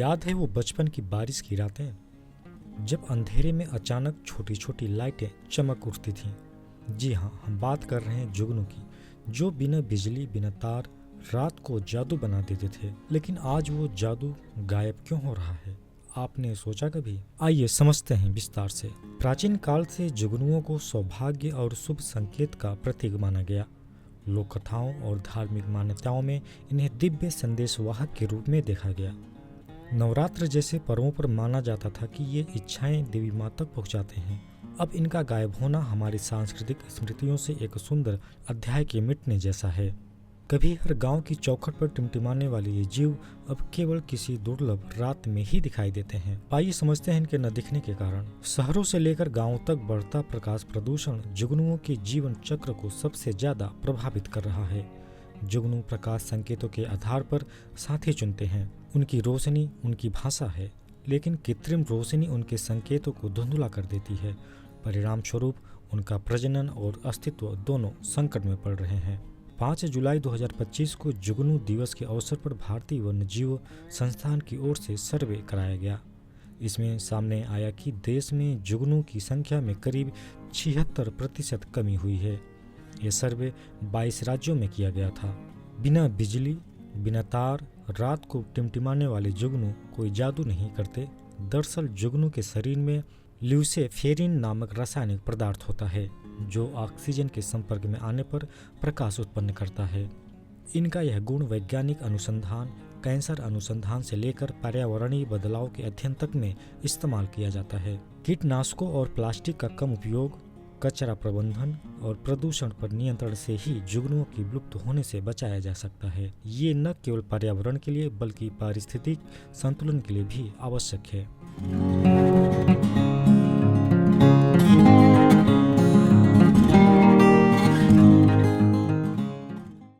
याद है वो बचपन की बारिश की रातें, जब अंधेरे में अचानक छोटी छोटी लाइटें चमक उठती थीं। जी हाँ, हम बात कर रहे हैं जुगनू की, जो बिना बिजली बिना तार रात को जादू बना देते थे। लेकिन आज वो जादू गायब क्यों हो रहा है, आपने सोचा कभी? आइए समझते हैं विस्तार से। प्राचीन काल से जुगनुओं को सौभाग्य और शुभ संकेत का प्रतीक माना गया। लोक कथाओं और धार्मिक मान्यताओं में इन्हें दिव्य संदेशवाहक के रूप में देखा गया। नवरात्र जैसे पर्वों पर माना जाता था कि ये इच्छाएं देवी माँ तक पहुँचाते हैं। अब इनका गायब होना हमारी सांस्कृतिक स्मृतियों से एक सुंदर अध्याय के मिटने जैसा है। कभी हर गांव की चौखट पर टिमटिमाने वाले ये जीव अब केवल किसी दुर्लभ रात में ही दिखाई देते हैं। आइए समझते हैं इनके न दिखने के कारण। शहरों से लेकर गांवों तक बढ़ता प्रकाश प्रदूषण जुगनुओं के जीवन चक्र को सबसे ज्यादा प्रभावित कर रहा है। जुगनू प्रकाश संकेतों के आधार पर साथी चुनते हैं। उनकी रोशनी उनकी भाषा है, लेकिन कृत्रिम रोशनी उनके संकेतों को धुंधला कर देती है। परिणाम स्वरूप उनका प्रजनन और अस्तित्व दोनों संकट में पड़ रहे हैं। 5 जुलाई 2025 को जुगनू दिवस के अवसर पर भारतीय वन्यजीव संस्थान की ओर से सर्वे कराया गया। इसमें सामने आया कि देश में जुगनू की संख्या में करीब 76% कमी हुई है। ये सर्वे 22 राज्यों में किया गया था। बिना बिजली बिना तार रात को टिमटिमाने वाले जुगनू कोई जादू नहीं करते। दरअसल जुगनू के शरीर में ल्यूसेफेरिन नामक रासायनिक पदार्थ होता है, जो ऑक्सीजन के संपर्क में आने पर प्रकाश उत्पन्न करता है। इनका यह गुण वैज्ञानिक अनुसंधान, कैंसर अनुसंधान से लेकर पर्यावरणीय बदलाव के अध्ययन तक में इस्तेमाल किया जाता है। कीटनाशकों और प्लास्टिक का कम उपयोग, कचरा प्रबंधन और प्रदूषण पर नियंत्रण से ही जुगनुओं की विलुप्त होने से बचाया जा सकता है। ये न केवल पर्यावरण के लिए बल्कि पारिस्थितिक संतुलन के लिए भी आवश्यक है।